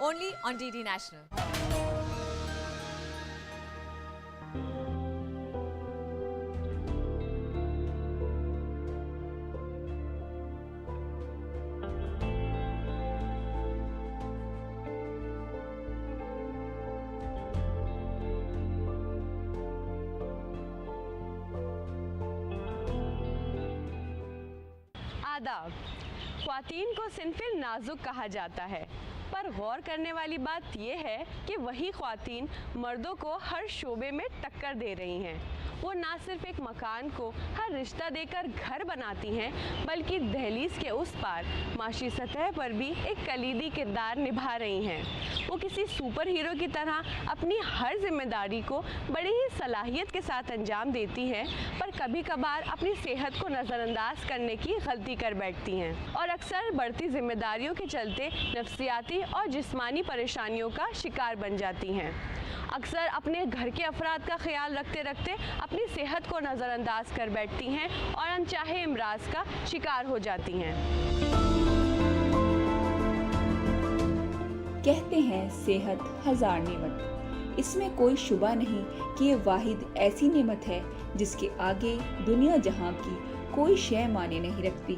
only on DD National. आदाब। ख्वातीन को सिंफिल नाजुक कहा जाता है, पर गौर करने वाली बात यह है कि वही ख्वातीन मर्दों को हर शोबे में टक्कर दे रही हैं। वो ना सिर्फ एक मकान को हर रिश्ता देकर घर बनाती हैं, बल्कि दहलीज के उस पार माशी सतह पर भी एक कलीदी किरदार निभा रही हैं। वो किसी सुपर हीरो की तरह अपनी हर जिम्मेदारी को बड़ी ही सलाहियत के साथ अंजाम देती हैं, पर कभी कभार अपनी सेहत को नज़रअंदाज करने की गलती कर बैठती हैं और अक्सर बढ़ती जिम्मेदारियों के चलते नफ्सियाती और जिस्मानी परेशानियों का शिकार बन जाती हैं। अक्सर अपने घर के अफराद का ख्याल रखते रखते अपनी सेहत को नज़रअंदाज कर बैठती हैं और अनचाहे इमराज का शिकार हो जाती हैं। कहते हैं सेहत हजार नेमत। इसमें कोई शुबा नहीं कि ये वाहिद ऐसी नेमत है जिसके आगे दुनिया जहां की कोई शय माने नहीं रखती।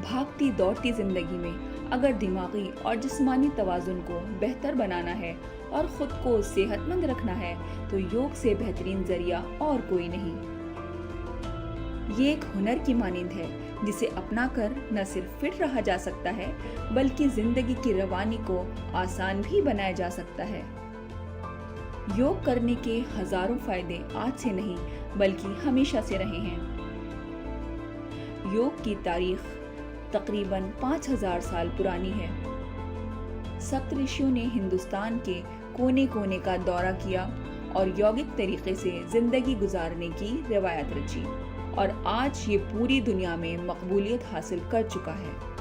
भागती दौड़ती जिंदगी में अगर दिमागी और जिस्मानी तवाजुन को बेहतर बनाना है और खुद को सेहतमंद रखना है तो योग से बेहतरीन जरिया और कोई नहीं। ये एक हुनर की मानिंद है जिसे अपनाकर न सिर्फ फिट रहा जा सकता है बल्कि जिंदगी की रवानी को आसान भी बनाया जा सकता है। योग करने के हजारों फायदे आज से नहीं बल्कि हमेशा से रहे हैं। योग की तारीख तकरीबन 5000 साल पुरानी है। सप्त ऋषियों ने हिंदुस्तान के कोने कोने का दौरा किया और यौगिक तरीके से जिंदगी गुजारने की रिवायत रची और आज ये पूरी दुनिया में मकबूलियत हासिल कर चुका है।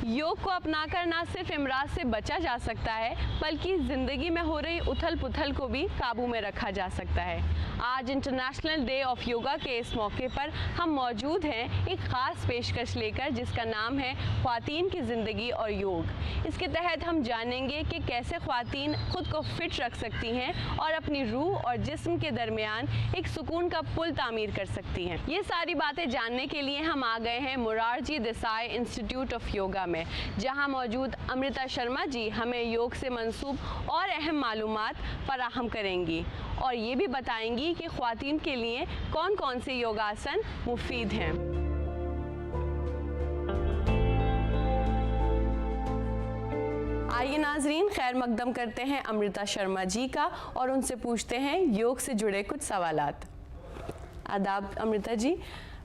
योग को अपनाकर ना सिर्फ इमराज से बचा जा सकता है बल्कि ज़िंदगी में हो रही उथल पुथल को भी काबू में रखा जा सकता है। आज इंटरनेशनल डे ऑफ योगा के इस मौके पर हम मौजूद हैं एक ख़ास पेशकश लेकर जिसका नाम है ख्वातीन की ज़िंदगी और योग। इसके तहत हम जानेंगे कि कैसे ख्वातीन खुद को फिट रख सकती हैं और अपनी रूह और जिस्म के दरमियान एक सुकून का पुल तामीर कर सकती हैं। ये सारी बातें जानने के लिए हम आ गए हैं मोरारजी देसाई इंस्टीट्यूट ऑफ योगा में, जहां मौजूद अमृता शर्मा जी हमें योग से मंसूब और अहम मालूमात फराहम करेंगी और ये भी बताएंगी कि ख्वातीन के लिए कौन कौन से योगासन मुफीद हैं। आइए नाजरीन, खैर मकदम करते हैं अमृता शर्मा जी का और उनसे पूछते हैं योग से जुड़े कुछ सवालात। आदाब अमृता जी,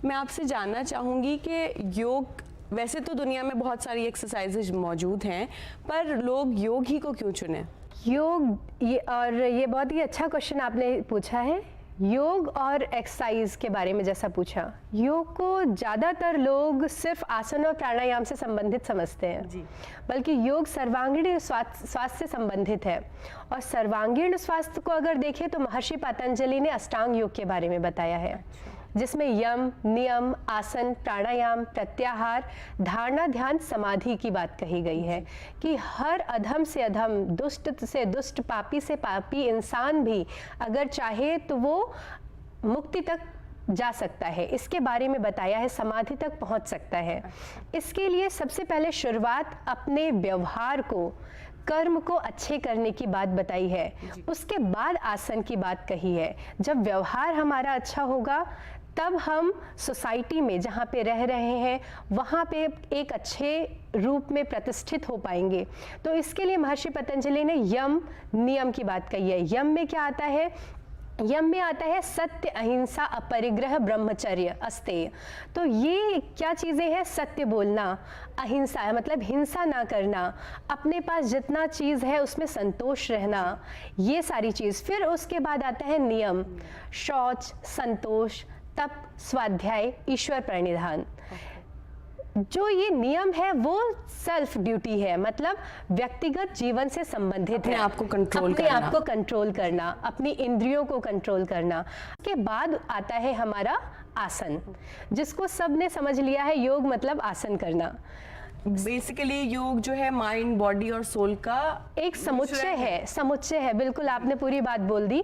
मैं आपसे जानना चाहूँगी कि योग, वैसे तो दुनिया में बहुत सारी एक्सरसाइजेज मौजूद हैं, पर लोग योग ही को क्यों चुने? योग ये बहुत ही अच्छा क्वेश्चन आपने पूछा है। योग और एक्सरसाइज के बारे में जैसा पूछा, योग को ज़्यादातर लोग सिर्फ आसन और प्राणायाम से संबंधित समझते हैं जी, बल्कि योग सर्वांगीण स्वास्थ्य से संबंधित है। और सर्वांगीण स्वास्थ्य को अगर देखें तो महर्षि पतंजलि ने अष्टांग योग के बारे में बताया है, जिसमें यम, नियम, आसन, प्राणायाम, प्रत्याहार, धारणा, ध्यान, समाधि की बात कही गई है कि हर अधम से अधम, दुष्ट से दुष्ट, पापी से पापी इंसान भी अगर चाहे तो वो मुक्ति तक जा सकता है। इसके बारे में बताया है, समाधि तक पहुंच सकता है। इसके लिए सबसे पहले शुरुआत अपने व्यवहार को, कर्म को अच्छे करने की बात बताई है। उसके बाद आसन की बात कही है। जब व्यवहार हमारा अच्छा होगा तब हम सोसाइटी में जहाँ पे रह रहे हैं वहाँ पे एक अच्छे रूप में प्रतिष्ठित हो पाएंगे। तो इसके लिए महर्षि पतंजलि ने यम, नियम की बात कही है। यम में क्या आता है? यम में आता है सत्य, अहिंसा, अपरिग्रह, ब्रह्मचर्य, अस्तेय। तो ये क्या चीज़ें हैं? सत्य बोलना, अहिंसा है मतलब हिंसा ना करना, अपने पास जितना चीज़ है उसमें संतोष रहना, ये सारी चीज़। फिर उसके बाद आता है नियम, शौच, संतोष, तप, स्वाध्याय, ईश्वर प्रणिधान। जो ये नियम है वो सेल्फ ड्यूटी है, मतलब व्यक्तिगत जीवन से संबंधित अपने है। आप को कंट्रोल करना, अपनी इंद्रियों को कंट्रोल करना। उसके बाद आता है हमारा आसन, जिसको सबने समझ लिया है, योग मतलब आसन करना। बेसिकली योग जो है माइंड, बॉडी और सोल का एक समुच्चय है। बिल्कुल, आपने पूरी बात बोल दी।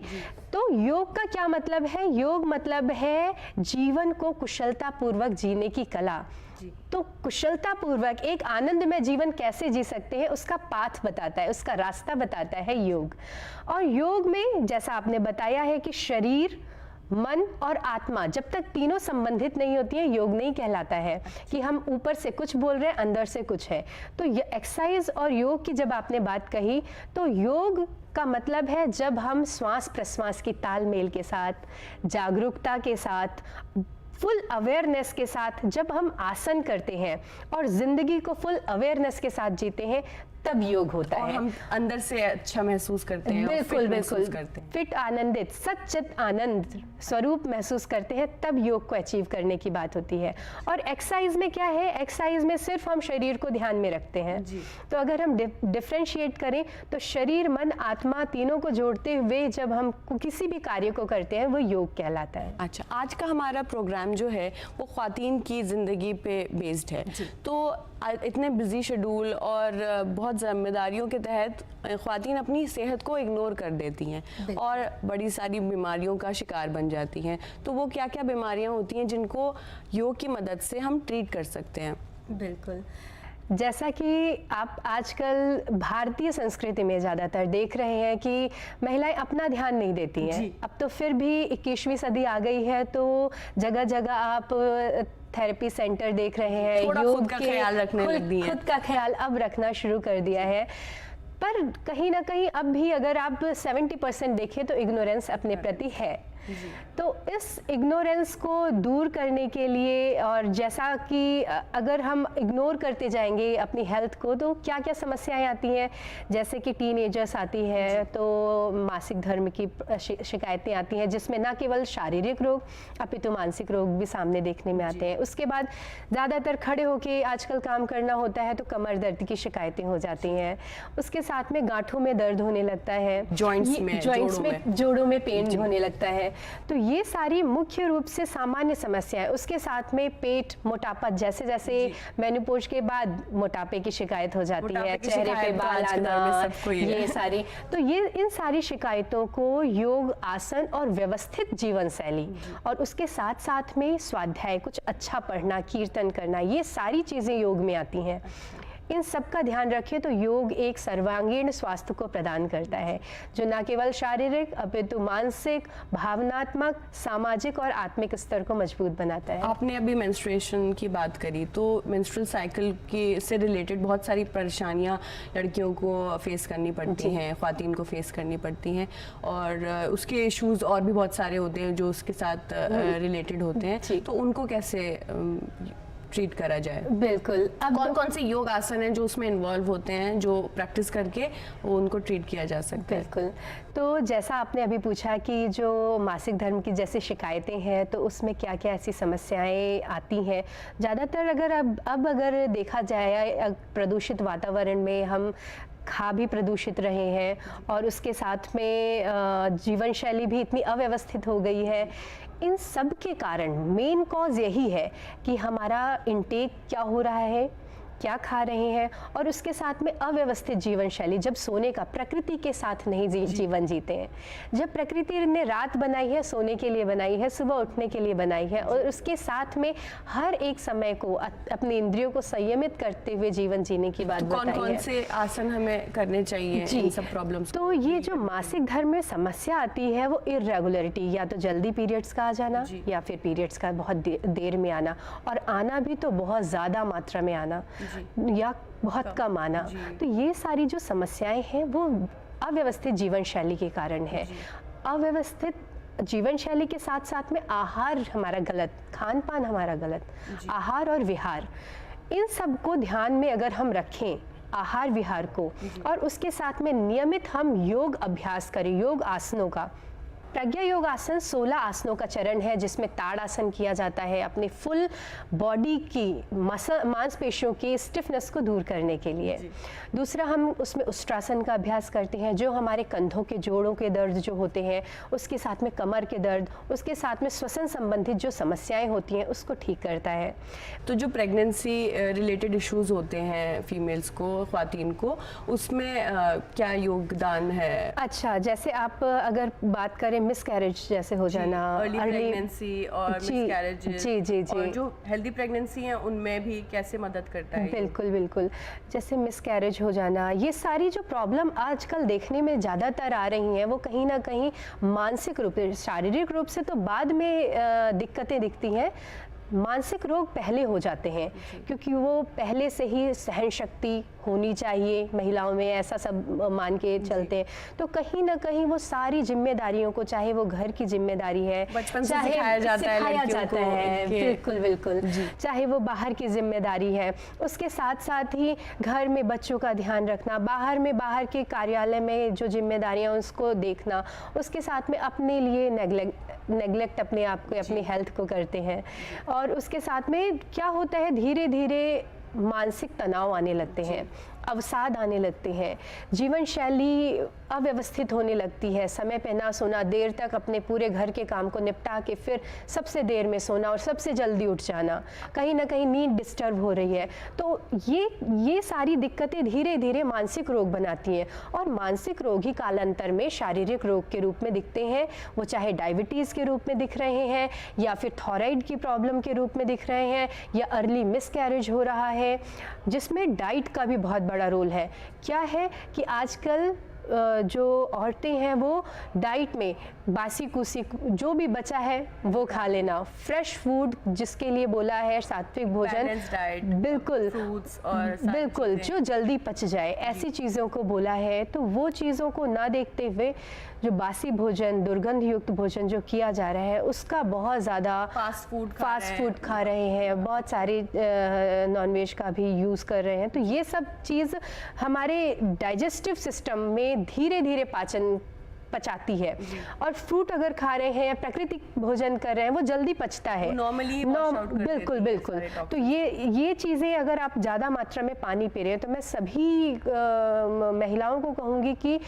तो योग का क्या मतलब है? योग मतलब है जीवन को कुशलता पूर्वक जीने की कला। तो कुशलता पूर्वक एक आनंदमय जीवन कैसे जी सकते हैं उसका पाथ बताता है, उसका रास्ता बताता है योग। और योग में जैसा आपने बताया है कि शरीर, मन और आत्मा जब तक तीनों संबंधित नहीं होती है, योग नहीं कहलाता है कि हम ऊपर से कुछ बोल रहे हैं, अंदर से कुछ है। तो ये एक्सरसाइज और योग की जब आपने बात कही, तो योग का मतलब है जब हम श्वास प्रश्वास की तालमेल के साथ, जागरूकता के साथ, फुल अवेयरनेस के साथ जब हम आसन करते हैं और जिंदगी को फुल अवेयरनेस के साथ जीते हैं, तब योग होता और है। हम अंदर से अच्छा महसूस करते हैं, बिल्कुल महसूस बिल्कुल करते हैं। फिट, आनंदित, सच्चित आनंद स्वरूप महसूस करते हैं, तब योग को अचीव करने की बात होती है। और एक्सरसाइज में क्या है? एक्सरसाइज में सिर्फ हम शरीर को ध्यान में रखते हैं। तो अगर हम डिफरेंशिएट करें तो शरीर, मन, आत्मा तीनों को जोड़ते हुए जब हम किसी भी कार्य को करते हैं, वो योग कहलाता है। अच्छा, आज का हमारा प्रोग्राम जो है वो ख्वातीन की ज़िंदगी पे बेस्ड है। तो इतने बिजी शेड्यूल और बहुत जिम्मेदारियों के तहत ख्वातीन अपनी सेहत को इग्नोर कर देती हैं और बड़ी सारी बीमारियों का शिकार बन जाती हैं। तो वो क्या क्या बीमारियां होती हैं जिनको योग की मदद से हम ट्रीट कर सकते हैं? बिल्कुल, जैसा कि आप आजकल भारतीय संस्कृति में ज़्यादातर देख रहे हैं कि महिलाएं अपना ध्यान नहीं देती हैं। अब तो फिर भी 21वीं सदी आ गई है, तो जगह जगह आप थेरेपी सेंटर देख रहे हैं, योग खुद का ख्याल रखने लग दी हैं। खुद का ख्याल अब रखना शुरू कर दिया है। पर कहीं ना कहीं अब भी अगर आप 70% देखें तो इग्नोरेंस अपने प्रति है। तो इस इग्नोरेंस को दूर करने के लिए, और जैसा कि अगर हम इग्नोर करते जाएंगे अपनी हेल्थ को, तो क्या क्या समस्याएं आती हैं, जैसे कि टीनेजर्स आती हैं तो मासिक धर्म की शिकायतें आती हैं, जिसमें न केवल शारीरिक रोग अपितु मानसिक रोग भी सामने देखने में आते हैं। उसके बाद ज़्यादातर खड़े होके आजकल काम करना होता है तो कमर दर्द की शिकायतें हो जाती हैं। उसके साथ में गांठों में दर्द होने लगता है, जॉइंट्स में, जोड़ों में पेन होने लगता है। तो ये सारी मुख्य रूप से सामान्य समस्या है। उसके साथ में पेट, मोटापा, जैसे जैसे मेनोपॉज के बाद मोटापे की शिकायत हो जाती है, चेहरे पे बाल आना, ये सारी, तो ये इन सारी शिकायतों को योग, आसन और व्यवस्थित जीवन शैली और उसके साथ साथ में स्वाध्याय, कुछ अच्छा पढ़ना, कीर्तन करना, ये सारी चीज़ें योग में आती हैं। इन सब का ध्यान रखें तो योग एक सर्वांगीण स्वास्थ्य को प्रदान करता है, जो न केवल शारीरिक अपितु मानसिक, भावनात्मक, सामाजिक और आत्मिक स्तर को मजबूत बनाता है। आपने अभी मेंस्ट्रुएशन की बात करी, तो मेंस्ट्रुअल साइकिल की से रिलेटेड बहुत सारी परेशानियां लड़कियों को फेस करनी पड़ती हैं, ख्वातीन को फेस करनी पड़ती हैं, और उसके इश्यूज और भी बहुत सारे होते हैं जो उसके साथ रिलेटेड होते हैं। तो उनको कैसे ट्रीट करा जाए? बिल्कुल, अब कौन कौन से योग आसन हैं जो उसमें इन्वॉल्व होते हैं, जो प्रैक्टिस करके वो उनको ट्रीट किया जा सकता है? बिल्कुल, तो जैसा आपने अभी पूछा कि जो मासिक धर्म की जैसी शिकायतें हैं, तो उसमें क्या क्या ऐसी समस्याएं आती हैं। ज़्यादातर अगर अब अगर देखा जाए, प्रदूषित वातावरण में हम खा भी प्रदूषित रहे हैं और उसके साथ में जीवन शैली भी इतनी अव्यवस्थित हो गई है। इन सब के कारण मेन कॉज यही है कि हमारा इनटेक क्या हो रहा है, क्या खा रहे हैं, और उसके साथ में अव्यवस्थित जीवन शैली। जब सोने का प्रकृति के साथ नहीं जीवन जीते हैं, जब प्रकृति ने रात बनाई है सोने के लिए बनाई है, सुबह उठने के लिए बनाई है, और उसके साथ में हर एक समय को अपनी इंद्रियों को संयमित करते हुए जीवन जीने की बात बताई है। कौन-कौन से आसन हमें करने चाहिए इन सब प्रॉब्लम्स? तो ये जो मासिक धर्म में समस्या आती है वो इरेगुलरिटी, या तो जल्दी पीरियड्स का आ जाना या फिर पीरियड्स का बहुत देर में आना, और आना भी तो बहुत ज़्यादा मात्रा में आना या बहुत कम आना। तो ये सारी जो समस्याएं हैं वो अव्यवस्थित जीवन शैली के कारण है। अव्यवस्थित जीवन शैली के साथ साथ में आहार हमारा गलत, खान पान हमारा गलत, आहार और विहार, इन सब को ध्यान में अगर हम रखें, आहार विहार को, और उसके साथ में नियमित हम योग अभ्यास करें, योग आसनों का, प्रज्ञा योग आसन 16 आसनों का चरण है जिसमें ताड़ आसन किया जाता है अपने फुल बॉडी की मांसपेशियों की स्टिफनेस को दूर करने के लिए। दूसरा हम उसमें उष्ट्रासन का अभ्यास करते हैं जो हमारे कंधों के जोड़ों के दर्द जो होते हैं, उसके साथ में कमर के दर्द, उसके साथ में श्वसन संबंधित जो समस्याएं होती हैं उसको ठीक करता है। तो जो प्रेगनेंसी रिलेटेड इश्यूज होते हैं फीमेल्स को, ख्वातीन को, उसमें क्या योगदान है? अच्छा, जैसे आप अगर बात करें मिसकैरेज जैसे हो जाना, अर्ली प्रेगनेंसी और मिसकैरेज, जी जी जी, और जो हेल्दी प्रेगनेंसी है उनमें भी कैसे मदद करता है? बिल्कुल बिल्कुल, जैसे मिसकैरेज हो जाना, ये सारी जो प्रॉब्लम आजकल देखने में ज़्यादातर आ रही हैं वो कहीं ना कहीं मानसिक रूप से, शारीरिक रूप से तो बाद में दिक्कतें दिखती हैं, मानसिक रोग पहले हो जाते हैं क्योंकि वो पहले से ही सहन शक्ति होनी चाहिए महिलाओं में, ऐसा सब मान के चलते हैं। तो कहीं ना कहीं वो सारी जिम्मेदारियों को, चाहे वो घर की जिम्मेदारी है, बचपन से सिखाया जाता है, बिल्कुल बिल्कुल, चाहे वो बाहर की जिम्मेदारी है, उसके साथ साथ ही घर में बच्चों का ध्यान रखना, बाहर के कार्यालय में जो जिम्मेदारियां उसको देखना, उसके साथ में अपने लिए नेग्लेक्ट अपने आप को, अपनी हेल्थ को करते हैं। और उसके साथ में क्या होता है, धीरे धीरे मानसिक तनाव आने लगते हैं, अवसाद आने लगते हैं, जीवन शैली अव्यवस्थित होने लगती है, समय पे ना सोना, देर तक अपने पूरे घर के काम को निपटा के फिर सबसे देर में सोना और सबसे जल्दी उठ जाना, कहीं ना कहीं नींद डिस्टर्ब हो रही है। तो ये सारी दिक्कतें धीरे धीरे मानसिक रोग बनाती हैं और मानसिक रोग ही कालांतर में शारीरिक रोग के रूप में दिखते हैं। वो चाहे डायबिटीज़ के रूप में दिख रहे हैं या फिर थायराइड की प्रॉब्लम के रूप में दिख रहे हैं या अर्ली मिसकैरेज हो रहा है, जिसमें डाइट का भी बहुत बड़ा रोल है। क्या है कि आजकल जो औरतें हैं वो डाइट में बासी कुसी जो भी बचा है वो खा लेना, फ्रेश फूड जिसके लिए बोला है सात्विक भोजन, डाइट, बिल्कुल फ्रूट्स और बिल्कुल जो जल्दी पच जाए, ऐसी चीज़ों को बोला है। तो वो चीज़ों को ना देखते हुए जो बासी भोजन, दुर्गंध युक्त भोजन जो किया जा रहा है उसका बहुत ज़्यादा फास्ट फूड खा रहे हैं, बहुत सारे नॉनवेज का भी यूज़ कर रहे हैं। तो ये सब चीज़ हमारे डाइजेस्टिव सिस्टम में धीरे धीरे पाचन पचाती है। और फ्रूट अगर खा रहे हैं, प्राकृतिक भोजन कर रहे हैं, वो जल्दी पचता है नॉर्मली, बिल्कुल बिल्कुल। तो ये चीज़ें अगर आप ज़्यादा मात्रा में पानी पी रहे हैं, तो मैं सभी महिलाओं को कहूँगी कि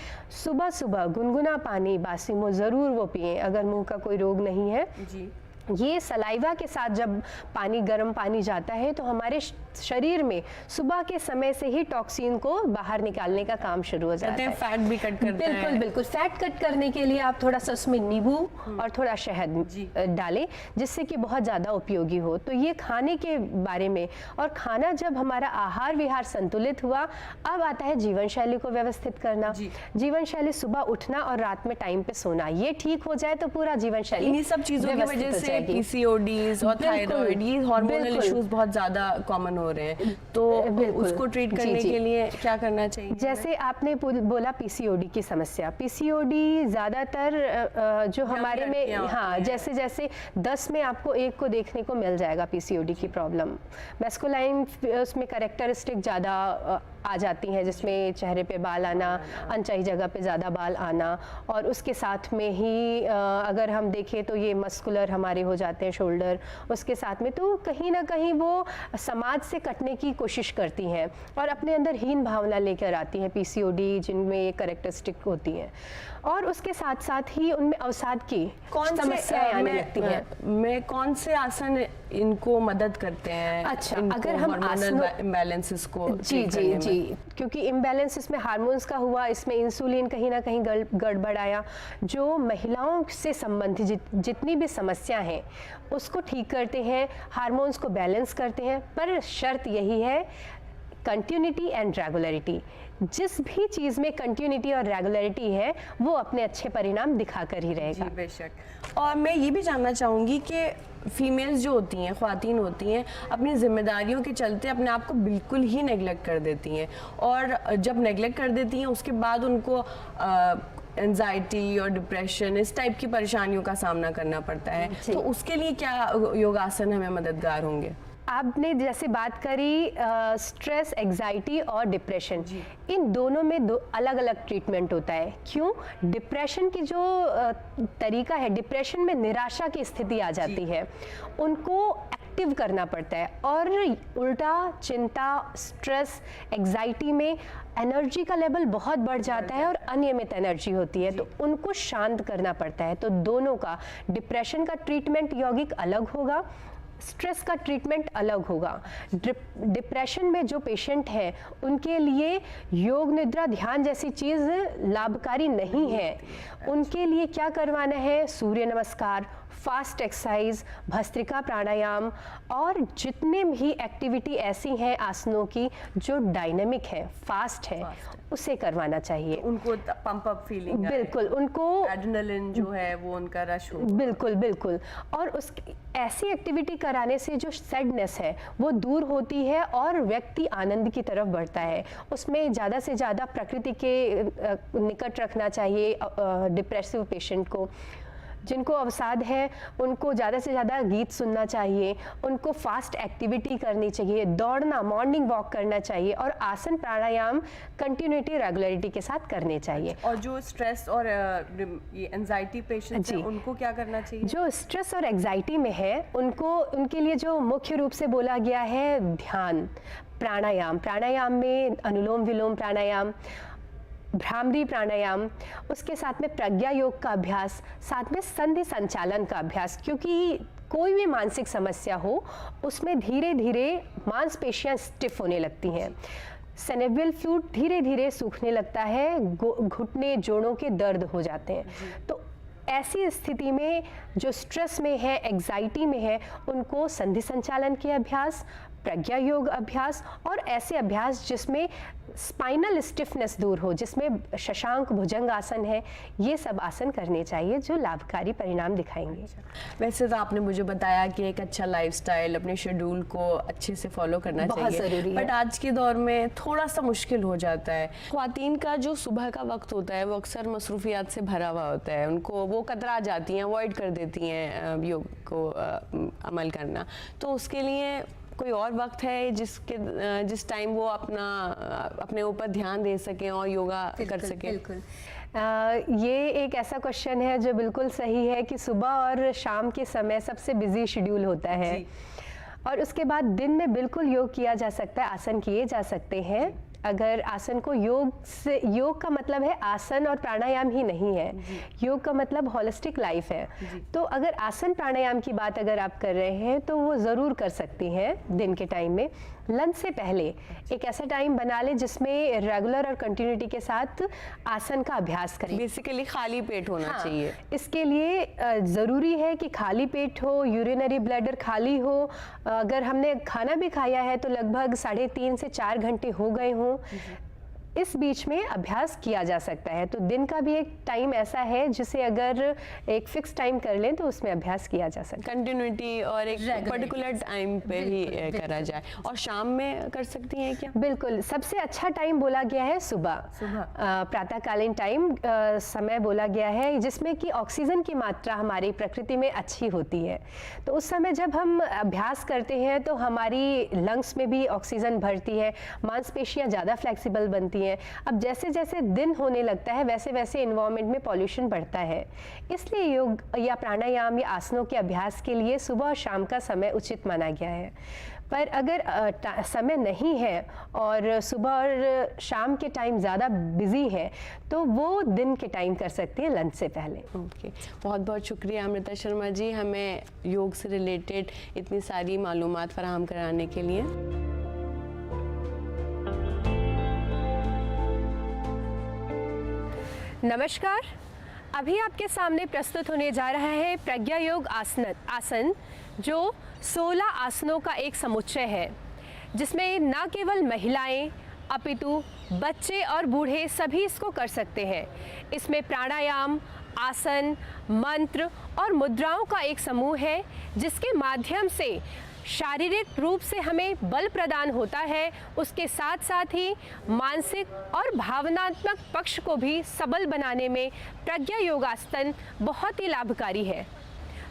सुबह सुबह गुनगुना पानी, बासी मुँह ज़रूर वो पिएं अगर मुंह का कोई रोग नहीं है जी। ये सलाइवा के साथ जब पानी, गर्म पानी जाता है तो हमारे शरीर में सुबह के समय से ही टॉक्सिन को बाहर निकालने का काम शुरू हो जाता है। फैट भी कट करते हैं। बिल्कुल बिल्कुल, फैट कट करने के लिए आप थोड़ा सा उसमें नींबू और थोड़ा शहद डालें जिससे कि बहुत ज़्यादा उपयोगी हो। तो ये खाने के बारे में, और खाना जब हमारा आहार विहार संतुलित हुआ, अब आता है जीवन शैली को व्यवस्थित करना। जीवन शैली, सुबह उठना और रात में टाइम पे सोना, ये ठीक हो जाए तो पूरा जीवन शैली, इन्हीं सब चीज़ों की वजह से पीसीओडीज और थायराइड, ये हार्मोनल इश्यूज बहुत ज़्यादा कॉमन हो रहे हैं। तो उसको ट्रीट करने के लिए क्या करना चाहिए? जैसे आपने बोला पीसीओडी की समस्या, पीसीओडी ज़्यादातर जो हमारे में, हाँ, जैसे जैसे 10 में आपको एक को देखने को मिल जाएगा पीसीओडी की प्रॉब्लम। मैस्कुलाइन उसमें कैरेक्टरिस्टिक ज़्यादा आ जाती हैं, जिसमें चेहरे पे बाल आना, अनचाही जगह पे ज़्यादा बाल आना, और उसके साथ में ही अगर हम देखें तो ये मस्कुलर हमारे हो जाते हैं, शोल्डर, उसके साथ में तो कहीं ना कहीं वो समाज से कटने की कोशिश करती हैं और अपने अंदर हीन भावना लेकर आती हैं पीसीओडी, जिनमें ये कैरेक्टरिस्टिक होती हैं। और उसके साथ साथ ही उनमें अवसाद की समस्याएं आने लगती हैं। मैं कौन से आसन इनको मदद करते हैं? अच्छा, अगर हम इम्बैलेंसेस को, जी जी जी, क्योंकि इम्बैलेंस इसमें हार्मोन्स का हुआ, इसमें इंसुलिन कहीं ना कहीं गड़बड़ाया, जो महिलाओं से संबंधित जितनी भी समस्या हैं उसको ठीक करते हैं, हार्मोन्स को बैलेंस करते हैं। पर शर्त यही है, कंटिन्यूटी एंड रेगुलरिटी। जिस भी चीज़ में कंटिन्यूटी और रेगुलरिटी है वो अपने अच्छे परिणाम दिखाकर ही रहेगा। जी बेशक। और मैं ये भी जानना चाहूँगी कि फीमेल्स जो होती हैं, ख्वातीन होती हैं, अपनी जिम्मेदारियों के चलते अपने आप को बिल्कुल ही नेगलेक्ट कर देती हैं, और जब नेगलेक्ट कर देती हैं उसके बाद उनको एंजाइटी और डिप्रेशन, इस टाइप की परेशानियों का सामना करना पड़ता है। तो उसके लिए क्या योगासन हमें मददगार होंगे? आपने जैसे बात करी स्ट्रेस, एग्जाइटी और डिप्रेशन, इन दोनों में दो अलग अलग ट्रीटमेंट होता है। क्यों? डिप्रेशन की जो तरीका है, डिप्रेशन में निराशा की स्थिति आ जाती है, उनको एक्टिव करना पड़ता है, और उल्टा चिंता, स्ट्रेस, एग्जाइटी में एनर्जी का लेवल बहुत बढ़ जाता है और अनियमित एनर्जी होती है, तो उनको शांत करना पड़ता है। तो दोनों का, डिप्रेशन का ट्रीटमेंट यौगिक अलग होगा, स्ट्रेस का ट्रीटमेंट अलग होगा। डिप्रेशन में जो पेशेंट है उनके लिए योग, निद्रा, ध्यान जैसी चीज़ लाभकारी नहीं है। उनके लिए क्या करवाना है? सूर्य नमस्कार, फास्ट एक्सरसाइज, भस्त्रिका प्राणायाम और जितने भी एक्टिविटी ऐसी हैं आसनों की जो डायनेमिक है, फास्ट है, उसे करवाना चाहिए। तो उनको पंप अप फीलिंग, बिल्कुल, उनको एड्रेनलिन जो है वो उनका रश हो। बिल्कुल बिल्कुल। और उस ऐसी एक्टिविटी कराने से जो सैडनेस है वो दूर होती है और व्यक्ति आनंद की तरफ बढ़ता है। उसमें ज़्यादा से ज़्यादा प्रकृति के निकट रखना चाहिए डिप्रेसिव पेशेंट को। जिनको अवसाद है उनको ज़्यादा से ज़्यादा गीत सुनना चाहिए, उनको फास्ट एक्टिविटी करनी चाहिए, दौड़ना, मॉर्निंग वॉक करना चाहिए, और आसन प्राणायाम कंटिन्यूटी, रेगुलरिटी के साथ करने चाहिए। और जो स्ट्रेस और ये एंजाइटी पेशेंट्स हैं उनको क्या करना चाहिए? जो स्ट्रेस और एग्जाइटी में है उनको, उनके लिए जो मुख्य रूप से बोला गया है ध्यान, प्राणायाम। प्राणायाम में अनुलोम विलोम प्राणायाम, भ्रामरी प्राणायाम, उसके साथ में प्रज्ञा योग का अभ्यास, साथ में संधि संचालन का अभ्यास। क्योंकि कोई भी मानसिक समस्या हो उसमें धीरे धीरे मांसपेशियां स्टिफ होने लगती हैं, सेनेब्रल फ्लूइड धीरे धीरे सूखने लगता है, घुटने, जोड़ों के दर्द हो जाते हैं। तो ऐसी स्थिति में जो स्ट्रेस में है, एग्जाइटी में है, उनको संधि संचालन के अभ्यास, प्रज्ञा योग अभ्यास और ऐसे अभ्यास जिसमें स्पाइनल स्टिफनेस दूर हो, जिसमें शशांक भुजंग आसन है, ये सब आसन करने चाहिए जो लाभकारी परिणाम दिखाएंगे। वैसे तो आपने मुझे बताया कि एक अच्छा लाइफस्टाइल, अपने शेड्यूल को अच्छे से फॉलो करना बहुत चाहिए, ज़रूरी है। बट आज के दौर में थोड़ा सा मुश्किल हो जाता है। ख्वातीन का जो सुबह का वक्त होता है वो अक्सर मसरूफियात से भरा हुआ होता है, उनको वो कतरा जाती हैं, अवॉइड कर देती हैं योग को अमल करना। तो उसके लिए कोई और वक्त है जिस टाइम वो अपने ऊपर ध्यान दे सकें और योगा कर सकें? बिल्कुल। ये एक ऐसा क्वेश्चन है जो बिल्कुल सही है कि सुबह और शाम के समय सबसे बिजी शेड्यूल होता है, और उसके बाद दिन में बिल्कुल योग किया जा सकता है, आसन किए जा सकते हैं। अगर आसन को योग का मतलब है आसन और प्राणायाम ही नहीं है, योग का मतलब होलिस्टिक लाइफ है। तो अगर आसन प्राणायाम की बात अगर आप कर रहे हैं तो वो ज़रूर कर सकती हैं दिन के टाइम में। लंच से पहले एक ऐसा टाइम बना ले जिसमें रेगुलर और कंटिन्यूटी के साथ आसन का अभ्यास करें। बेसिकली खाली पेट होना चाहिए। इसके लिए ज़रूरी है कि खाली पेट हो, यूरिनरी ब्लैडर खाली हो। अगर हमने खाना भी खाया है तो लगभग 3.5 से 4 घंटे हो गए हों, इस बीच में अभ्यास किया जा सकता है। तो दिन का भी एक टाइम ऐसा है जिसे अगर एक फिक्स टाइम कर लें तो उसमें अभ्यास किया जा सकता है। कंटिन्यूटी और एक पर्टिकुलर टाइम पे ही करा जाए। और शाम में कर सकती हैं क्या? बिल्कुल, सबसे अच्छा टाइम बोला गया है सुबह, प्रातःकालीन टाइम समय बोला गया है, जिसमें कि ऑक्सीजन की मात्रा हमारी प्रकृति में अच्छी होती है। तो उस समय जब हम अभ्यास करते हैं तो हमारी लंग्स में भी ऑक्सीजन भरती है, मांसपेशियां ज़्यादा फ्लेक्सिबल बनती हैं। अब जैसे जैसे दिन होने लगता है वैसे वैसे इन्वायरमेंट में पॉल्यूशन बढ़ता है, इसलिए योग या प्राणायाम या आसनों के अभ्यास के लिए सुबह और शाम का समय उचित माना गया है। पर अगर समय नहीं है और सुबह और शाम के टाइम ज़्यादा बिजी है तो वो दिन के टाइम कर सकती है लंच से पहले। ओके, बहुत बहुत शुक्रिया अमृता शर्मा जी, हमें योग से रिलेटेड इतनी सारी मालूमात फराहम कराने के लिए। नमस्कार, अभी आपके सामने प्रस्तुत होने जा रहा है प्रज्ञा योग आसन, जो 16 आसनों का एक समुच्चय है, जिसमें न केवल महिलाएं अपितु बच्चे और बूढ़े सभी इसको कर सकते हैं। इसमें प्राणायाम, आसन, मंत्र और मुद्राओं का एक समूह है, जिसके माध्यम से शारीरिक रूप से हमें बल प्रदान होता है, उसके साथ साथ ही मानसिक और भावनात्मक पक्ष को भी सबल बनाने में प्रज्ञा योगासन बहुत ही लाभकारी है।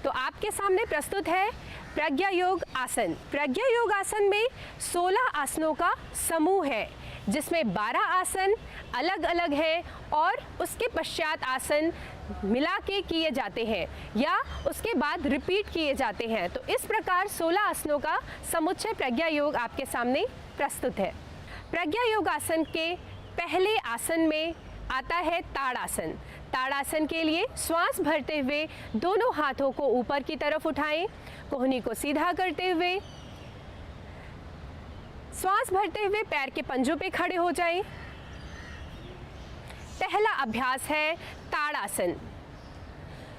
तो आपके सामने प्रस्तुत है प्रज्ञा योग आसन। प्रज्ञा योग आसन में 16 आसनों का समूह है, जिसमें 12 आसन अलग अलग हैं और उसके पश्चात आसन मिला के किए जाते हैं या उसके बाद रिपीट किए जाते हैं। तो इस प्रकार 16 आसनों का समुच्चय प्रज्ञा योग आपके सामने प्रस्तुत है। प्रज्ञा योग आसन के पहले आसन में आता है ताड़ासन। ताड़ासन के लिए श्वास भरते हुए दोनों हाथों को ऊपर की तरफ उठाएं, कोहनी को सीधा करते हुए श्वास भरते हुए पैर के पंजों पे खड़े हो जाएं। पहला अभ्यास है ताड़ासन।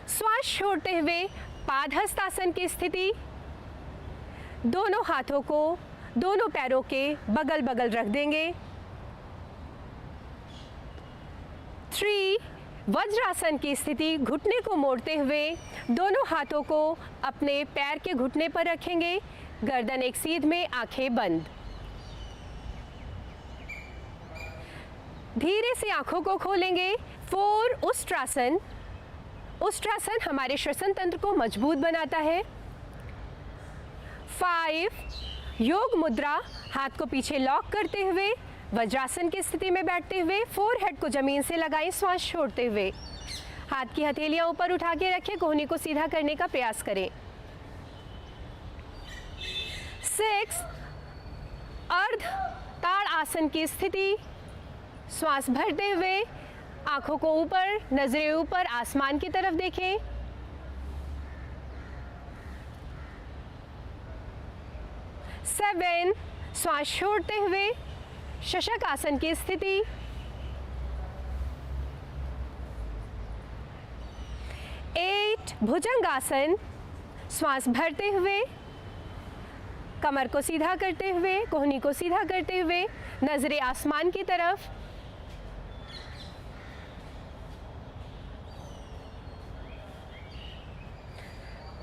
श्वास छोड़ते हुए पादहस्तासन की स्थिति, दोनों हाथों को दोनों पैरों के बगल बगल रख देंगे। 3 वज्रासन की स्थिति, घुटने को मोड़ते हुए दोनों हाथों को अपने पैर के घुटने पर रखेंगे, गर्दन एक सीध में, आंखें बंद। धीरे से आंखों को खोलेंगे। 4 उष्ट्रासन। उष्ट्रासन हमारे श्वसन तंत्र को मजबूत बनाता है। 5 योग मुद्रा, हाथ को पीछे लॉक करते हुए वज्रासन की स्थिति में बैठते हुए फोरहेड को जमीन से लगाएं, श्वास छोड़ते हुए हाथ की हथेलियां ऊपर उठा के रखें, कोहनी को सीधा करने का प्रयास करें। 6 अर्ध ताड़ आसन की स्थिति, श्वास भरते हुए आंखों को ऊपर, नजरें ऊपर, आसमान की तरफ देखें। 7 श्वास छोड़ते हुए शशक आसन की स्थिति। 8 भुजंगासन। श्वास भरते हुए कमर को सीधा करते हुए, कोहनी को सीधा करते हुए, नजरें आसमान की तरफ।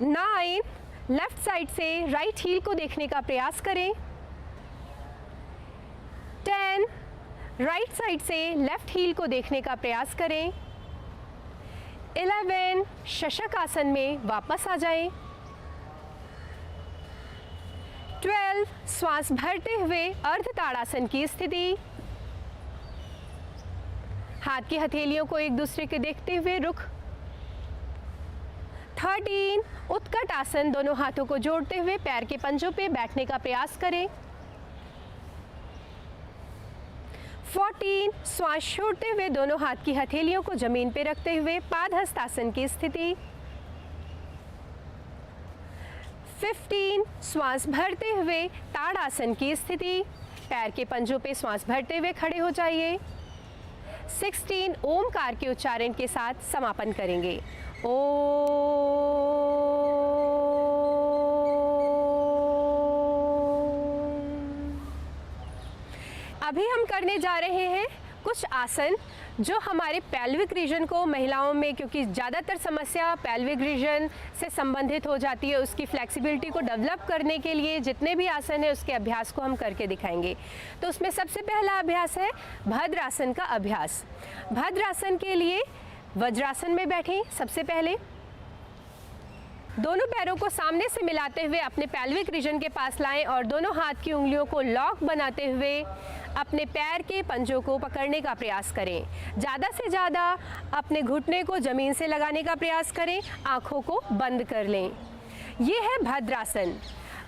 9 लेफ्ट साइड से राइट हील को देखने का प्रयास करें। 10 राइट साइड से लेफ्ट हील को देखने का प्रयास करें। 11 शशक आसन में वापस आ जाएं। 12 श्वास भरते हुए अर्ध ताड़ासन की स्थिति, हाथ की हथेलियों को एक दूसरे के देखते हुए रुख। 13 उत्कट आसन, दोनों हाथों को जोड़ते हुए पैर के पंजों पे बैठने का प्रयास करें। 14 श्वास छोड़ते हुए दोनों हाथ की हथेलियों को जमीन पे रखते हुए पादहस्तासन की स्थिति। 15 श्वास भरते हुए ताड़ासन की स्थिति, पैर के पंजों पे श्वास भरते हुए खड़े हो जाइए। 16 ओमकार के उच्चारण के साथ समापन करेंगे। अभी हम करने जा रहे हैं कुछ आसन जो हमारे पेल्विक रीजन को, महिलाओं में क्योंकि ज़्यादातर समस्या पेल्विक रीजन से संबंधित हो जाती है, उसकी फ्लेक्सिबिलिटी को डेवलप करने के लिए जितने भी आसन है उसके अभ्यास को हम करके दिखाएंगे। तो उसमें सबसे पहला अभ्यास है भद्रासन का अभ्यास। भद्रासन के लिए वज्रासन में बैठें। सबसे पहले दोनों पैरों को सामने से मिलाते हुए अपने पेल्विक रीजन के पास लाएं और दोनों हाथ की उंगलियों को लॉक बनाते हुए अपने पैर के पंजों को पकड़ने का प्रयास करें। ज़्यादा से ज़्यादा अपने घुटने को ज़मीन से लगाने का प्रयास करें, आँखों को बंद कर लें। ये है भद्रासन।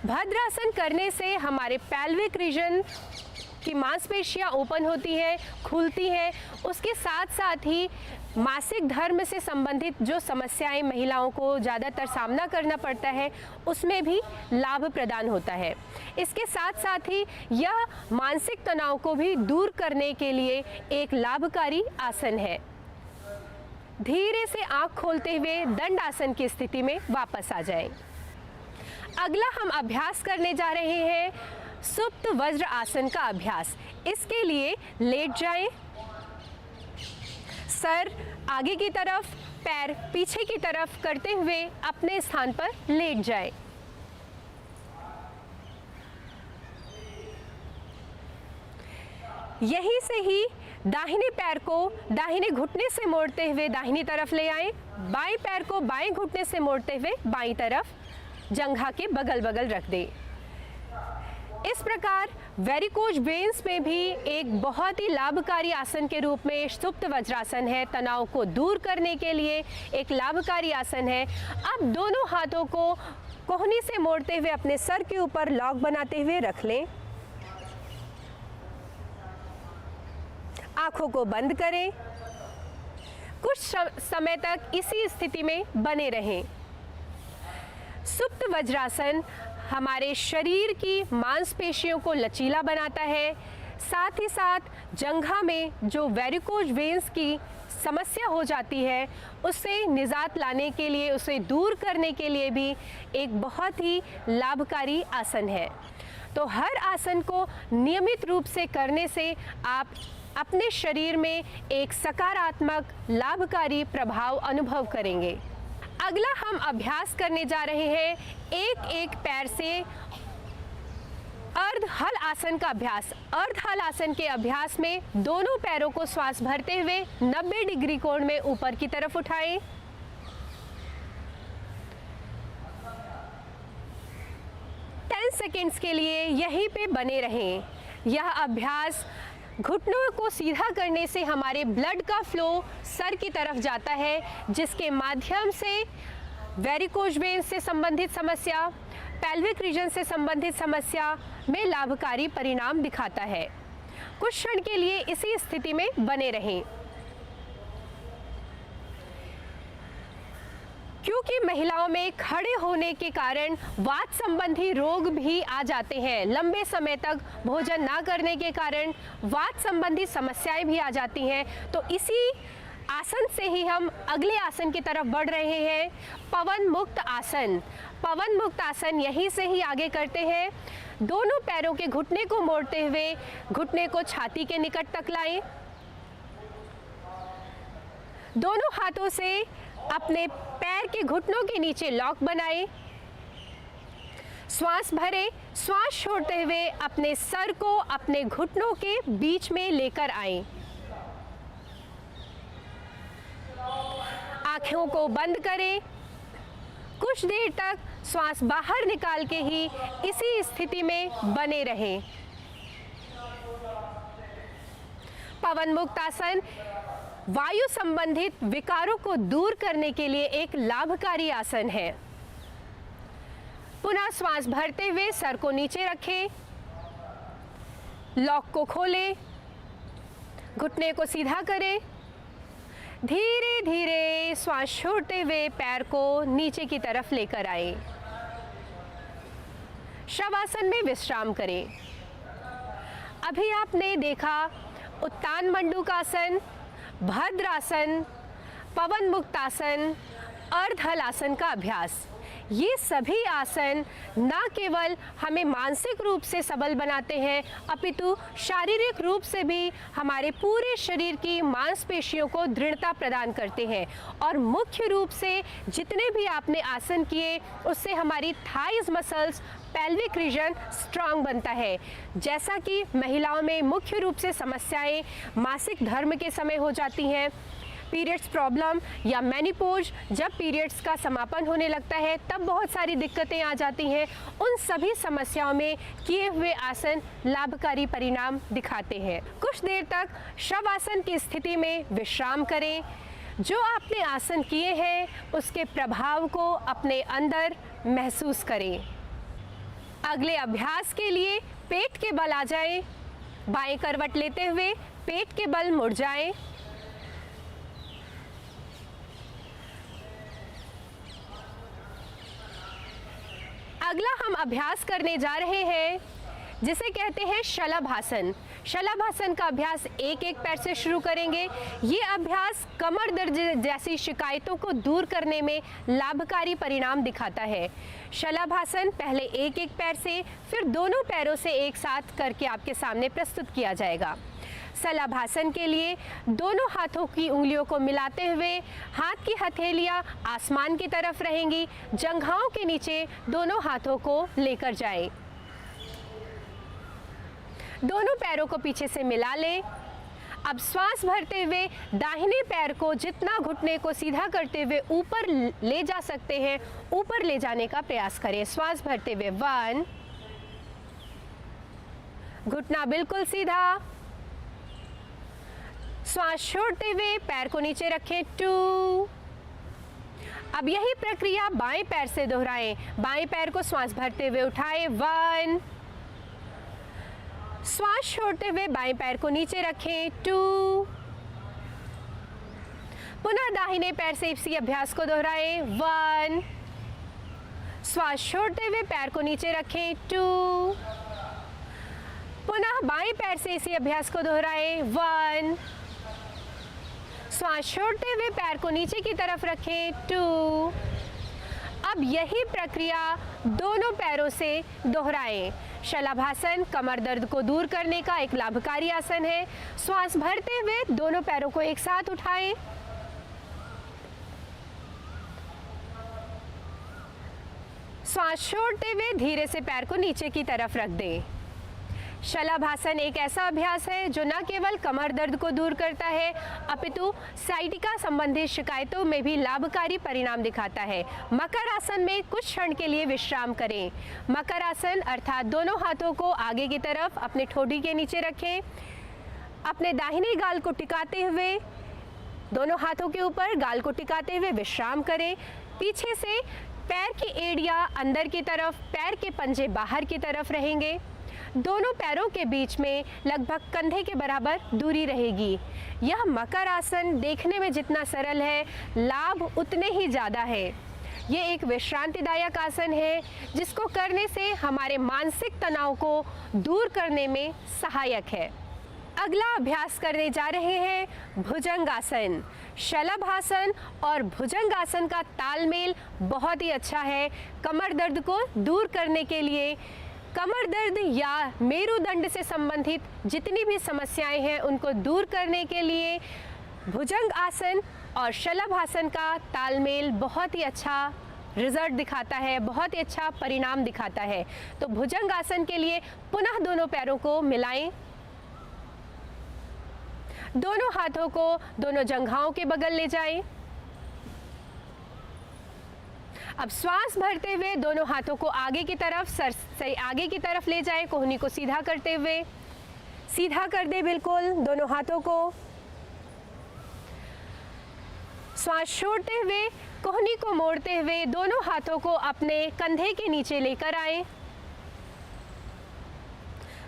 भद्रासन करने से हमारे पेल्विक रीजन की मांसपेशियां ओपन होती हैं, खुलती हैं। उसके साथ साथ ही मासिक धर्म से संबंधित जो समस्याएं महिलाओं को ज़्यादातर सामना करना पड़ता है उसमें भी लाभ प्रदान होता है। इसके साथ साथ ही यह मानसिक तनाव को भी दूर करने के लिए एक लाभकारी आसन है। धीरे से आँख खोलते हुए दंड आसन की स्थिति में वापस आ जाएं। अगला हम अभ्यास करने जा रहे हैं सुप्त वज्र आसन का अभ्यास। इसके लिए लेट जाएं, सर आगे की तरफ, पैर पीछे की तरफ करते हुए अपने स्थान पर लेट जाएं। यहीं से ही दाहिने पैर को दाहिने घुटने से मोड़ते हुए दाहिनी तरफ ले आएं, बाएं पैर को बाएं घुटने से मोड़ते हुए बाईं तरफ जंघा के बगल बगल रख दें। इस प्रकार वेरिकोज वेन्स में भी एक बहुत ही लाभकारी आसन के रूप में सुप्त वज्रासन है। तनाव को दूर करने के लिए एक लाभकारी आसन है। अब दोनों हाथों को कोहनी से मोड़ते हुए अपने सर के ऊपर लॉक बनाते हुए रख लें। आंखों को बंद करें। कुछ समय तक इसी स्थिति में बने रहें। सुप्त वज्रासन हमारे शरीर की मांसपेशियों को लचीला बनाता है, साथ ही साथ जंघा में जो वेरिकोज वेन्स की समस्या हो जाती है उससे निजात लाने के लिए, उसे दूर करने के लिए भी एक बहुत ही लाभकारी आसन है। तो हर आसन को नियमित रूप से करने से आप अपने शरीर में एक सकारात्मक लाभकारी प्रभाव अनुभव करेंगे। अगला हम अभ्यास करने जा रहे हैं एक एक पैर से अर्ध हल आसन का अभ्यास। अर्ध हल आसन के अभ्यास में दोनों पैरों को श्वास भरते हुए 90 डिग्री कोण में ऊपर की तरफ उठाएं। सेकेंड्स के लिए यहीं पे बने रहें। यह अभ्यास घुटनों को सीधा करने से हमारे ब्लड का फ्लो सर की तरफ जाता है, जिसके माध्यम से वेरिकोज वेन से संबंधित समस्या, पेल्विक रीजन से संबंधित समस्या में लाभकारी परिणाम दिखाता है। कुछ क्षण के लिए इसी स्थिति में बने रहें। क्योंकि महिलाओं में खड़े होने के कारण वात संबंधी रोग भी आ जाते हैं, लंबे समय तक भोजन ना करने के कारण वात संबंधी समस्याएं भी आ जाती हैं, तो इसी आसन से ही हम अगले आसन की तरफ बढ़ रहे हैं, पवन मुक्त आसन। पवन मुक्त आसन यहीं से ही आगे करते हैं। दोनों पैरों के घुटने को मोड़ते हुए घुटने को छाती के निकट तक लाएं। दोनों हाथों से अपने पैर के घुटनों के नीचे लॉक बनाएं। श्वास भरें, श्वास छोड़ते हुए अपने सर को अपने घुटनों के बीच में लेकर आएं। आंखों को बंद करें। कुछ देर तक श्वास बाहर निकाल के ही इसी स्थिति में बने रहें। पवन मुक्त आसन वायु संबंधित विकारों को दूर करने के लिए एक लाभकारी आसन है। पुनः श्वास भरते हुए सर को नीचे रखें, लॉक को खोलें, घुटने को सीधा करें, धीरे धीरे श्वास छोड़ते हुए पैर को नीचे की तरफ लेकर आए। शवासन में विश्राम करें। अभी आपने देखा उत्तान मंडूकासन, भद्रासन, पवन मुक्त आसन, अर्धहल आसन का अभ्यास। ये सभी आसन न केवल हमें मानसिक रूप से सबल बनाते हैं, अपितु शारीरिक रूप से भी हमारे पूरे शरीर की मांसपेशियों को दृढ़ता प्रदान करते हैं। और मुख्य रूप से जितने भी आपने आसन किए उससे हमारी thighs muscles, pelvic region strong बनता है। जैसा कि महिलाओं में मुख्य रूप से समस्याएं मासिक धर्म के समय हो जाती हैं, पीरियड्स प्रॉब्लम या मेनिपोज, जब पीरियड्स का समापन होने लगता है तब बहुत सारी दिक्कतें आ जाती हैं। उन सभी समस्याओं में किए हुए आसन लाभकारी परिणाम दिखाते हैं। कुछ देर तक शवासन की स्थिति में विश्राम करें। जो आपने आसन किए हैं उसके प्रभाव को अपने अंदर महसूस करें। अगले अभ्यास के लिए पेट के बल आ जाएं। बाएं करवट लेते हुए पेट के बल मुड़ जाएं। अगला हम अभ्यास करने जा रहे हैं जिसे कहते हैं शलभासन। शलभासन का अभ्यास एक एक पैर से शुरू करेंगे। ये अभ्यास कमर दर्द जैसी शिकायतों को दूर करने में लाभकारी परिणाम दिखाता है। शलभासन पहले एक एक पैर से, फिर दोनों पैरों से एक साथ करके आपके सामने प्रस्तुत किया जाएगा। शलभासन के लिए दोनों हाथों की उंगलियों को मिलाते हुए हाथ की हथेलियां आसमान की तरफ रहेंगी। जंघाओं के नीचे दोनों हाथों को लेकर जाएं। दोनों पैरों को पीछे से मिला लें। अब श्वास भरते हुए दाहिने पैर को जितना घुटने को सीधा करते हुए ऊपर ले जा सकते हैं, ऊपर ले जाने का प्रयास करें। श्वास भरते हुए 1, घुटना बिल्कुल सीधा। श्वास छोड़ते हुए पैर को नीचे रखें 2। अब यही प्रक्रिया बाएं पैर से दोहराएं। बाएं पैर को श्वास भरते हुए उठाएं 1, श्वास छोड़ते हुए बाएं पैर को नीचे रखें 2। पुनः दाहिने पैर से इसी अभ्यास को दोहराएं 1, श्वास छोड़ते हुए पैर को नीचे रखें 2। पुनः बाएं पैर से इसी अभ्यास को दोहराएं 1, श्वास छोड़ते हुए पैर को नीचे की तरफ रखें 2। अब यही प्रक्रिया दोनों पैरों से दोहराएं। शलभासन कमर दर्द को दूर करने का एक लाभकारी आसन है। श्वास भरते हुए दोनों पैरों को एक साथ उठाएं। श्वास छोड़ते हुए धीरे से पैर को नीचे की तरफ रख दें। शलभासन एक ऐसा अभ्यास है जो न केवल कमर दर्द को दूर करता है अपितु साइटिका संबंधित शिकायतों में भी लाभकारी परिणाम दिखाता है। मकर आसन में कुछ क्षण के लिए विश्राम करें। मकर आसन अर्थात दोनों हाथों को आगे की तरफ अपने ठोड़ी के नीचे रखें। अपने दाहिने गाल को टिकाते हुए दोनों हाथों के ऊपर गाल को टिकाते हुए विश्राम करें। पीछे से पैर की एड़ियाँ अंदर की तरफ, पैर के पंजे बाहर की तरफ रहेंगे। दोनों पैरों के बीच में लगभग कंधे के बराबर दूरी रहेगी। यह मकर आसन देखने में जितना सरल है, लाभ उतने ही ज़्यादा है। ये एक विश्रांतिदायक आसन है जिसको करने से हमारे मानसिक तनाव को दूर करने में सहायक है। अगला अभ्यास करने जा रहे हैं भुजंगासन। शलभासन और भुजंगासन का तालमेल बहुत ही अच्छा है कमर दर्द को दूर करने के लिए। कमर दर्द या मेरुदंड से संबंधित जितनी भी समस्याएं हैं उनको दूर करने के लिए भुजंग आसन और शलभासन का तालमेल बहुत ही अच्छा रिजल्ट दिखाता है, बहुत ही अच्छा परिणाम दिखाता है। तो भुजंग आसन के लिए पुनः दोनों पैरों को मिलाएं। दोनों हाथों को दोनों जंघाओं के बगल ले जाएं। अब श्वास भरते हुए दोनों हाथों को आगे की तरफ, सर से आगे की तरफ ले जाएं। कोहनी को सीधा करते हुए सीधा कर दे बिल्कुल दोनों हाथों को। श्वास छोड़ते हुए कोहनी को मोड़ते हुए दोनों हाथों को अपने कंधे के नीचे लेकर आएं।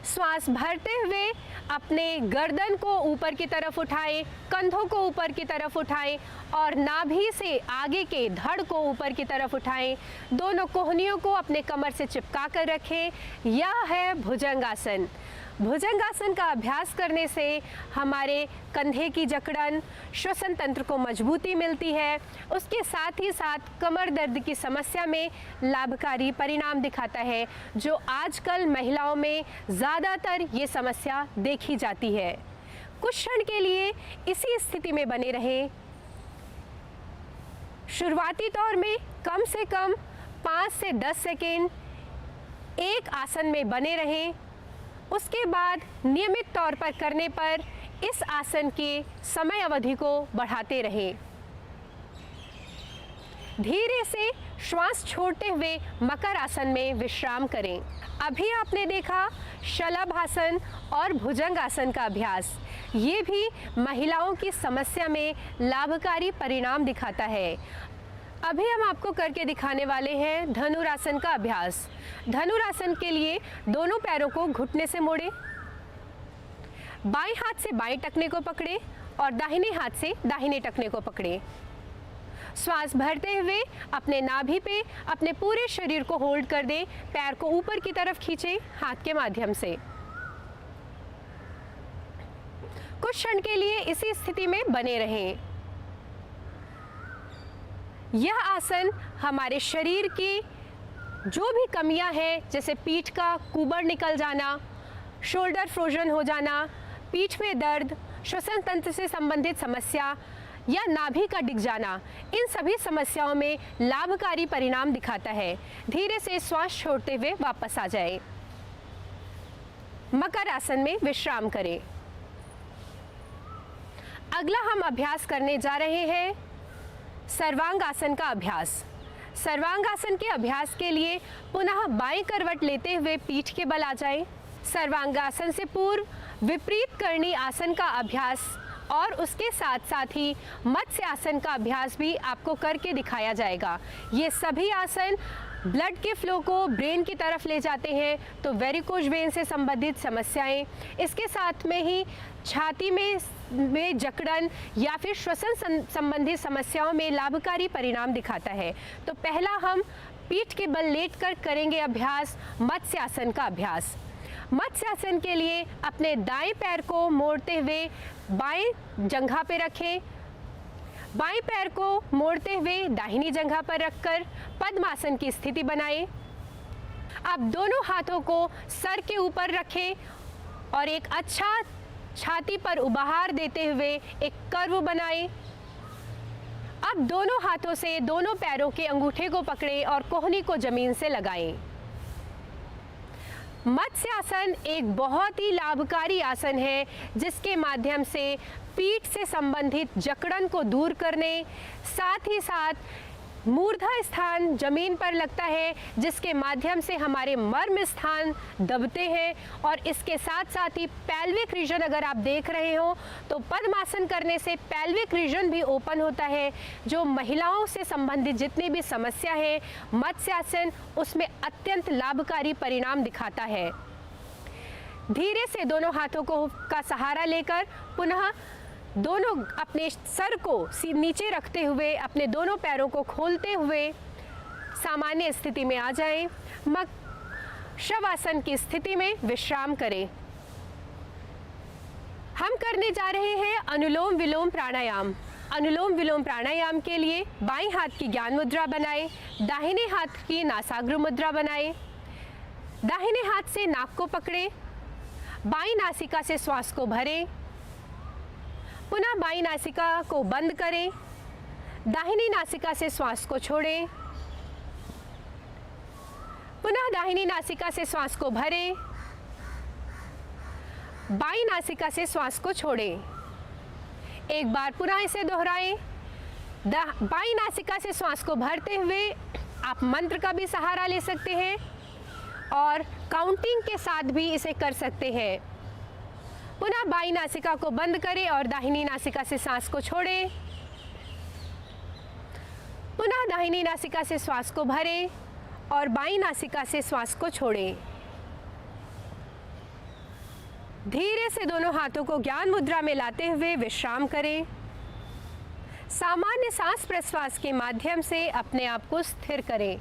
श्वास भरते हुए अपने गर्दन को ऊपर की तरफ उठाएं, कंधों को ऊपर की तरफ उठाएं और नाभि से आगे के धड़ को ऊपर की तरफ उठाएं। दोनों कोहनियों को अपने कमर से चिपका कर रखें। यह है भुजंगासन। भुजंगासन का अभ्यास करने से हमारे कंधे की जकड़न, श्वसन तंत्र को मजबूती मिलती है। उसके साथ ही साथ कमर दर्द की समस्या में लाभकारी परिणाम दिखाता है, जो आजकल महिलाओं में ज़्यादातर ये समस्या देखी जाती है। कुछ क्षण के लिए इसी स्थिति में बने रहें। शुरुआती दौर में कम से कम 5 से 10 सेकेंड एक आसन में बने रहें। उसके बाद नियमित तौर पर करने पर इस आसन के समय अवधि को बढ़ाते रहें। धीरे से श्वास छोड़ते हुए मकर आसन में विश्राम करें। अभी आपने देखा शलभासन और भुजंगासन का अभ्यास। ये भी महिलाओं की समस्या में लाभकारी परिणाम दिखाता है। अभी हम आपको करके दिखाने वाले हैं धनुरासन का अभ्यास। धनुरासन के लिए दोनों पैरों को घुटने से मोड़ें, बाएं हाथ से बाएं टखने को पकड़ें और दाहिने हाथ से दाहिने टखने को पकड़ें। श्वास भरते हुए अपने नाभि पे अपने पूरे शरीर को होल्ड कर दें। पैर को ऊपर की तरफ खींचें हाथ के माध्यम से। कुछ क्षण के लिए इसी स्थिति में बने रहें। यह आसन हमारे शरीर की जो भी कमियां हैं, जैसे पीठ का कुबड़ निकल जाना, शोल्डर फ्रोजन हो जाना, पीठ में दर्द, श्वसन तंत्र से संबंधित समस्या या नाभि का डिग जाना, इन सभी समस्याओं में लाभकारी परिणाम दिखाता है। धीरे से श्वास छोड़ते हुए वापस आ जाए। मकर आसन में विश्राम करें। अगला हम अभ्यास करने जा रहे हैं सर्वांगासन का अभ्यास। सर्वांगासन के अभ्यास के लिए पुनः बाएं करवट लेते हुए पीठ के बल आ जाएं। सर्वांगासन से पूर्व विपरीत करणी आसन का अभ्यास और उसके साथ साथ ही मत्स्य आसन का अभ्यास भी आपको करके दिखाया जाएगा। ये सभी आसन ब्लड के फ्लो को ब्रेन की तरफ ले जाते हैं, तो वेरिकोज वेन से संबंधित समस्याएं, इसके साथ में ही छाती में जकड़न या फिर श्वसन संबंधी समस्याओं में लाभकारी परिणाम दिखाता है। तो पहला हम पीठ के बल लेटकर करेंगे अभ्यास मत्स्य आसन का अभ्यास। मत्स्य आसन के लिए अपने दाएं पैर को मोड़ते हुए बाएं जंघा पे रखें। बाएं पैर को मोड़ते हुए दाहिनी जंघा पर रखकर पद्मासन की स्थिति बनाएं। अब दोनों हाथों को सर के ऊपर रखें और एक अच्छा छाती पर उभार देते हुए एक कर्व बनाएं। अब दोनों हाथों से दोनों पैरों के अंगूठे को पकड़ें और कोहनी को जमीन से लगाएं। मत्स्य आसन एक बहुत ही लाभकारी आसन है, जिसके माध्यम से पीठ से संबंधित जकड़न को दूर करने, साथ ही साथ मूर्धा स्थान जमीन पर लगता है, जिसके माध्यम से हमारे मर्म स्थान दबते हैं। और इसके साथ साथ ही पेल्विक रीजन अगर आप देख रहे हो तो पद्मासन करने से पेल्विक रीजन भी ओपन होता है। जो महिलाओं से संबंधित जितनी भी समस्या है, मत्स्यासन उसमें अत्यंत लाभकारी परिणाम दिखाता है। धीरे से दोनों हाथों का सहारा लेकर पुनः दोनों अपने सर को नीचे रखते हुए अपने दोनों पैरों को खोलते हुए सामान्य स्थिति में आ जाएं। शवासन की स्थिति में विश्राम करें। हम करने जा रहे हैं अनुलोम विलोम प्राणायाम। अनुलोम विलोम प्राणायाम के लिए बाएं हाथ की ज्ञान मुद्रा बनाएं, दाहिने हाथ की नासाग्र मुद्रा बनाएं। दाहिने हाथ से नाक को पकड़ें, बाईं नासिका से श्वास को भरें, पुनः बाईं नासिका को बंद करें, दाहिनी नासिका से श्वास को छोड़ें, पुनः दाहिनी नासिका से श्वास को भरें, बाईं नासिका से श्वास को छोड़ें। एक बार पुनः इसे दोहराएं। बाईं नासिका से श्वास को भरते हुए आप मंत्र का भी सहारा ले सकते हैं और काउंटिंग के साथ भी इसे कर सकते हैं। पुनः बाईं नासिका को बंद करें और दाहिनी नासिका से सांस को छोड़ें। पुनः दाहिनी नासिका से श्वास को भरें और बाईं नासिका से श्वास को छोड़ें। धीरे से दोनों हाथों को ज्ञान मुद्रा में लाते हुए विश्राम करें। सामान्य सांस प्रश्वास के माध्यम से अपने आप को स्थिर करें।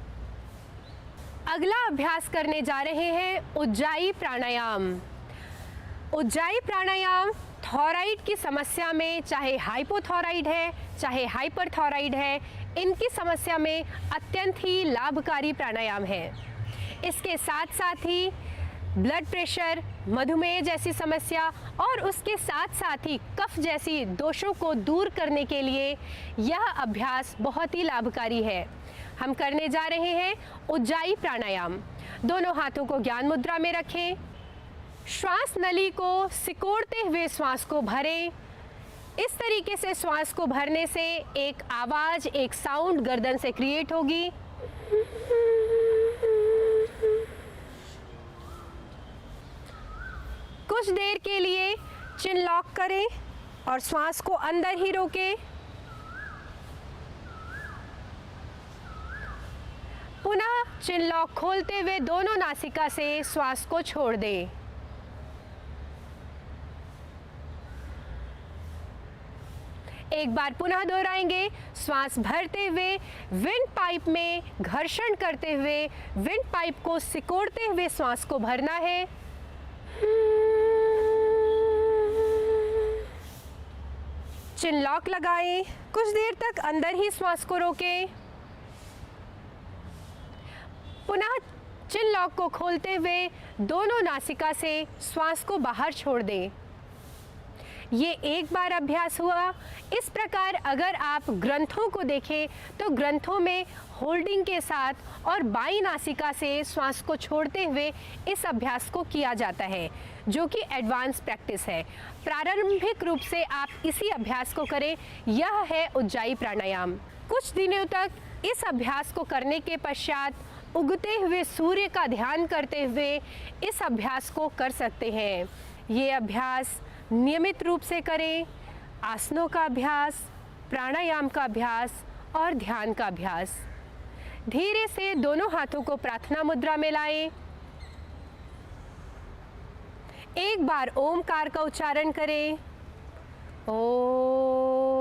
अगला अभ्यास करने जा रहे हैं उज्जाई प्राणायाम। उज्जाई प्राणायाम थॉराइड की समस्या में, चाहे हाइपोथॉराइड है चाहे हाइपरथॉराइड है, इनकी समस्या में अत्यंत ही लाभकारी प्राणायाम है। इसके साथ साथ ही ब्लड प्रेशर, मधुमेह जैसी समस्या और उसके साथ साथ ही कफ जैसी दोषों को दूर करने के लिए यह अभ्यास बहुत ही लाभकारी है। हम करने जा रहे हैं उज्जाई प्राणायाम। दोनों हाथों को ज्ञान मुद्रा में रखें। श्वास नली को सिकोड़ते हुए श्वास को भरें। इस तरीके से श्वास को भरने से एक आवाज़, एक साउंड गर्दन से क्रिएट होगी। कुछ देर के लिए चिन लॉक करें और श्वास को अंदर ही रोकें। पुनः चिन लॉक खोलते हुए दोनों नासिका से श्वास को छोड़ दें। एक बार पुनः दोहराएंगे। श्वास भरते हुए विंड पाइप में घर्षण करते हुए विंड पाइप को सिकोड़ते हुए श्वास को भरना है। चिन लॉक लगाएं। कुछ देर तक अंदर ही श्वास को रोकें। पुनः चिन लॉक को खोलते हुए दोनों नासिका से श्वास को बाहर छोड़ दें। ये एक बार अभ्यास हुआ। इस प्रकार अगर आप ग्रंथों को देखें तो ग्रंथों में होल्डिंग के साथ और बाईं नासिका से श्वास को छोड़ते हुए इस अभ्यास को किया जाता है, जो कि एडवांस प्रैक्टिस है। प्रारंभिक रूप से आप इसी अभ्यास को करें। यह है उज्जाई प्राणायाम। कुछ दिनों तक इस अभ्यास को करने के पश्चात उगते हुए सूर्य का ध्यान करते हुए इस अभ्यास को कर सकते हैं। ये अभ्यास नियमित रूप से करें। आसनों का अभ्यास, प्राणायाम का अभ्यास और ध्यान का अभ्यास। धीरे से दोनों हाथों को प्रार्थना मुद्रा में लाएं। एक बार ओमकार का उच्चारण करें। ओम।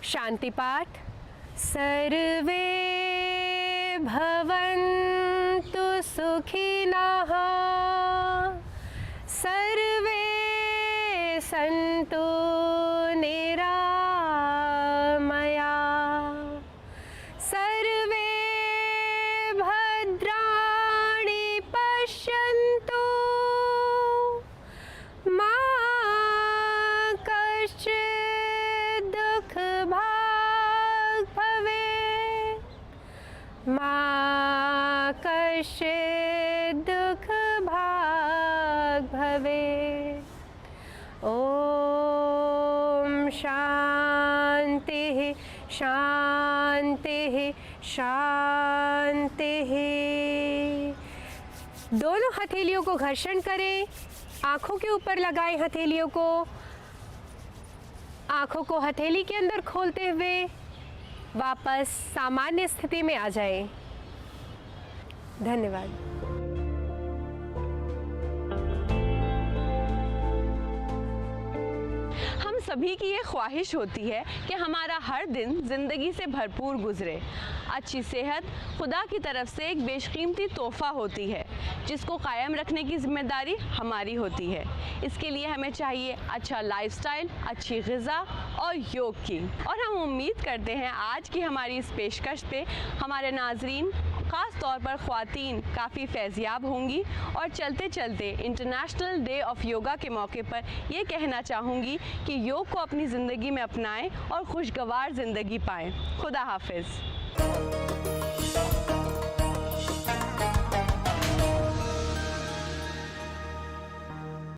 शांति पाठ। सर्वे भवन्तु सुखिनः, सर्वे सन्तु निरामया, सर्वे भद्राणि पश्यन्तु, मा कश्चित् दुःखभाग् भवेत्, मा कश्चित् दुःखभाग् भवेत्। ओम शांतिः शांतिः शांतिः। दोनों हथेलियों को घर्षण करें। आँखों के ऊपर लगाएं हथेलियों को। आँखों को हथेली के अंदर खोलते हुए वापस सामान्य स्थिति में आ जाएं। धन्यवाद। हम सभी की ये ख्वाहिश होती है कि हमारा हर दिन ज़िंदगी से भरपूर गुजरे। अच्छी सेहत खुदा की तरफ से एक बेशकीमती तोहफ़ा होती है, जिसको कायम रखने की जिम्मेदारी हमारी होती है। इसके लिए हमें चाहिए अच्छा लाइफस्टाइल, अच्छी ग़िज़ा और योग की। और हम उम्मीद करते हैं आज की हमारी इस पेशकश पे हमारे नाज़रीन, ख़ास तौर पर ख़वातीन, काफ़ी फैज़याब होंगी। और चलते चलते इंटरनेशनल डे ऑफ योगा के मौके पर ये कहना चाहूँगी कि योग को अपनी ज़िंदगी में अपनाएं और खुशगवार ज़िंदगी पाएं। खुदा हाफिज़।